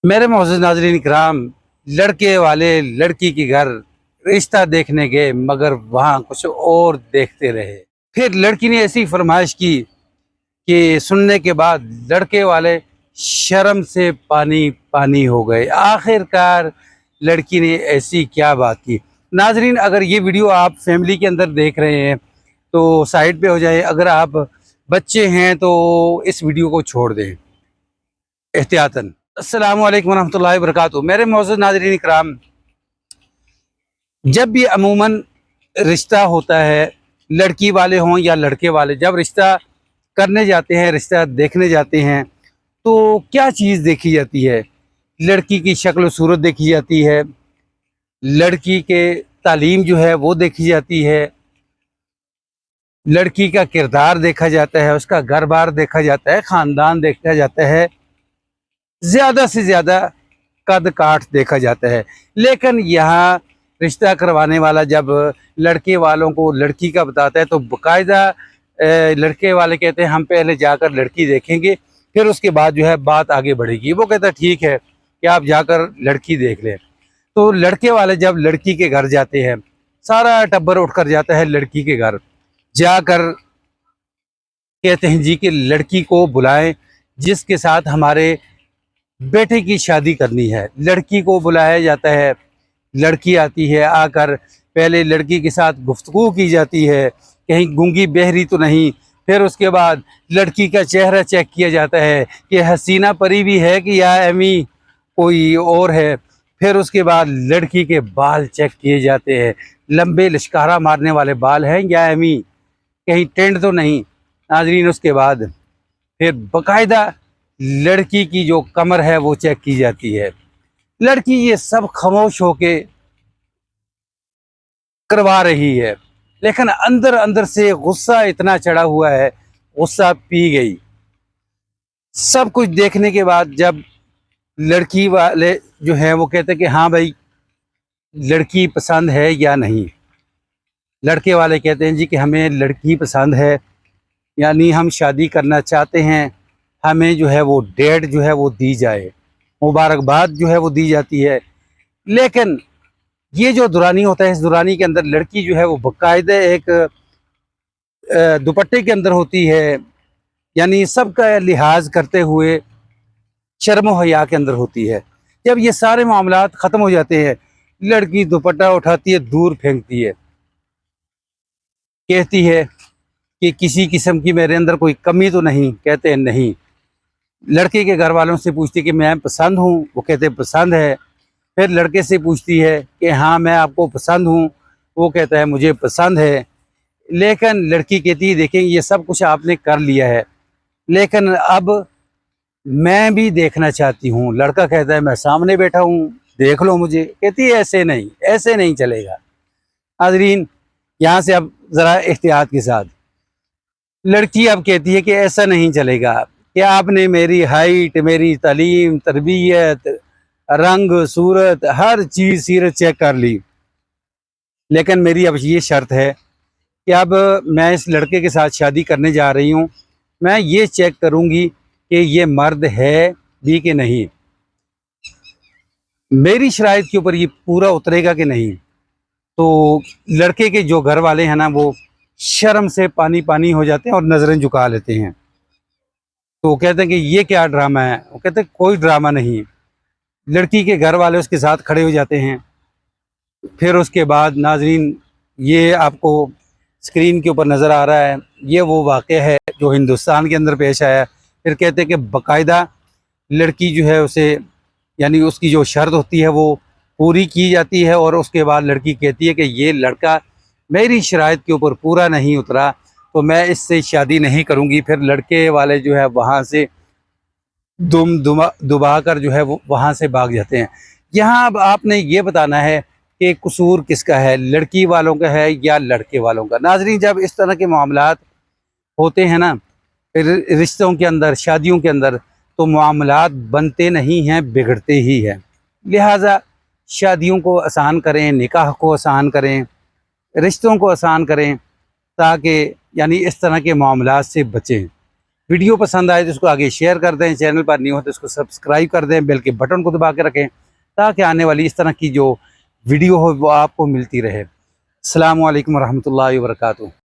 میرے معزز ناظرین کرام، لڑکے والے لڑکی کے گھر رشتہ دیکھنے گئے مگر وہاں کچھ اور دیکھتے رہے۔ پھر لڑکی نے ایسی فرمائش کی کہ سننے کے بعد لڑکے والے شرم سے پانی پانی ہو گئے۔ آخر کار لڑکی نے ایسی کیا بات کی؟ ناظرین، اگر یہ ویڈیو آپ فیملی کے اندر دیکھ رہے ہیں تو سائڈ پہ ہو جائیں، اگر آپ بچے ہیں تو اس ویڈیو کو چھوڑ دیں احتیاطاً۔ السلام علیکم ورحمۃ اللہ وبرکاتہ۔ میرے معزز ناظرین اکرام، جب بھی عموماً رشتہ ہوتا ہے، لڑکی والے ہوں یا لڑکے والے، جب رشتہ کرنے جاتے ہیں، رشتہ دیکھنے جاتے ہیں تو کیا چیز دیکھی جاتی ہے؟ لڑکی کی شکل و صورت دیکھی جاتی ہے، لڑکی کے تعلیم جو ہے وہ دیکھی جاتی ہے، لڑکی کا کردار دیکھا جاتا ہے، اس کا گھر بار دیکھا جاتا ہے، خاندان دیکھا جاتا ہے، زیادہ سے زیادہ قد کاٹ دیکھا جاتا ہے۔ لیکن یہاں رشتہ کروانے والا جب لڑکے والوں کو لڑکی کا بتاتا ہے تو باقاعدہ لڑکے والے کہتے ہیں ہم پہلے جا کر لڑکی دیکھیں گے، پھر اس کے بعد جو ہے بات آگے بڑھے گی۔ وہ کہتا ہے ٹھیک ہے کہ آپ جا کر لڑکی دیکھ لیں۔ تو لڑکے والے جب لڑکی کے گھر جاتے ہیں، سارا ٹبر اٹھ کر جاتا ہے لڑکی کے گھر، جا کر کہتے ہیں جی کہ لڑکی کو بلائیں جس کے ساتھ ہمارے بیٹے کی شادی کرنی ہے۔ لڑکی کو بلایا جاتا ہے، لڑکی آتی ہے، آ کر پہلے لڑکی کے ساتھ گفتگو کی جاتی ہے، کہیں گونگی بہری تو نہیں۔ پھر اس کے بعد لڑکی کا چہرہ چیک کیا جاتا ہے کہ حسینہ پری بھی ہے کہ یا ایمی کوئی اور ہے۔ پھر اس کے بعد لڑکی کے بال چیک کیے جاتے ہیں، لمبے لشکارہ مارنے والے بال ہیں یا ایمی کہیں ٹینڈ تو نہیں۔ ناظرین، اس کے بعد پھر باقاعدہ لڑکی کی جو کمر ہے وہ چیک کی جاتی ہے۔ لڑکی یہ سب خاموش ہو کے کروا رہی ہے، لیکن اندر اندر سے غصہ اتنا چڑھا ہوا ہے، غصہ پی گئی۔ سب کچھ دیکھنے کے بعد جب لڑکی والے جو ہیں وہ کہتے ہیں کہ ہاں بھائی لڑکی پسند ہے یا نہیں، لڑکے والے کہتے ہیں جی کہ ہمیں لڑکی پسند ہے، یعنی ہم شادی کرنا چاہتے ہیں، ہمیں جو ہے وہ ڈیٹ جو ہے وہ دی جائے، مبارکباد جو ہے وہ دی جاتی ہے۔ لیکن یہ جو دورانی ہوتا ہے، اس دورانی کے اندر لڑکی جو ہے وہ باقاعدہ ایک دوپٹے کے اندر ہوتی ہے، یعنی سب کا لحاظ کرتے ہوئے شرم و حیا کے اندر ہوتی ہے۔ جب یہ سارے معاملات ختم ہو جاتے ہیں، لڑکی دوپٹہ اٹھاتی ہے، دور پھینکتی ہے، کہتی ہے کہ کسی قسم کی میرے اندر کوئی کمی تو نہیں؟ کہتے ہیں نہیں۔ لڑکے کے گھر والوں سے پوچھتی کہ میں پسند ہوں؟ وہ کہتے پسند ہے۔ پھر لڑکے سے پوچھتی ہے کہ ہاں میں آپ کو پسند ہوں؟ وہ کہتا ہے مجھے پسند ہے۔ لیکن لڑکی کہتی ہے دیکھیں یہ سب کچھ آپ نے کر لیا ہے، لیکن اب میں بھی دیکھنا چاہتی ہوں۔ لڑکا کہتا ہے میں سامنے بیٹھا ہوں، دیکھ لو مجھے۔ کہتی ہے ایسے نہیں، ایسے نہیں چلے گا۔ حاضرین، یہاں سے اب ذرا احتیاط کے ساتھ، لڑکی اب کہتی ہے کہ ایسا نہیں چلے گا کہ آپ نے میری ہائٹ، میری تعلیم، تربیت، رنگ، صورت، ہر چیز سیرت چیک کر لی، لیکن میری اب یہ شرط ہے کہ اب میں اس لڑکے کے ساتھ شادی کرنے جا رہی ہوں، میں یہ چیک کروں گی کہ یہ مرد ہے بھی کہ نہیں، میری شرائط کے اوپر یہ پورا اترے گا کہ نہیں۔ تو لڑکے کے جو گھر والے ہیں نا وہ شرم سے پانی پانی ہو جاتے ہیں اور نظریں جھکا لیتے ہیں۔ تو وہ کہتے ہیں کہ یہ کیا ڈرامہ ہے؟ وہ کہتے ہیں کوئی ڈرامہ نہیں۔ لڑکی کے گھر والے اس کے ساتھ کھڑے ہو جاتے ہیں۔ پھر اس کے بعد ناظرین، یہ آپ کو اسکرین کے اوپر نظر آ رہا ہے، یہ وہ واقعہ ہے جو ہندوستان کے اندر پیش آیا ہے۔ پھر کہتے ہیں کہ باقاعدہ لڑکی جو ہے اسے، یعنی اس کی جو شرط ہوتی ہے وہ پوری کی جاتی ہے، اور اس کے بعد لڑکی کہتی ہے کہ یہ لڑکا میری شرائط کے اوپر پورا نہیں اترا تو میں اس سے شادی نہیں کروں گی۔ پھر لڑکے والے جو ہے وہاں سے دبا کر جو ہے وہ وہاں سے بھاگ جاتے ہیں۔ یہاں اب آپ نے یہ بتانا ہے کہ قصور کس کا ہے، لڑکی والوں کا ہے یا لڑکے والوں کا۔ ناظرین، جب اس طرح کے معاملات ہوتے ہیں نا رشتوں کے اندر، شادیوں کے اندر، تو معاملات بنتے نہیں ہیں، بگڑتے ہی ہیں۔ لہٰذا شادیوں کو آسان کریں، نکاح کو آسان کریں، رشتوں کو آسان کریں، تاکہ یعنی اس طرح کے معاملات سے بچیں۔ ویڈیو پسند آئے تو اس کو آگے شیئر کر دیں، چینل پر نہیں ہو تو اس کو سبسکرائب کر دیں، بیل کے بٹن کو دبا کے رکھیں تاکہ آنے والی اس طرح کی جو ویڈیو ہو وہ آپ کو ملتی رہے۔ السلام علیکم ورحمۃ اللہ وبرکاتہ۔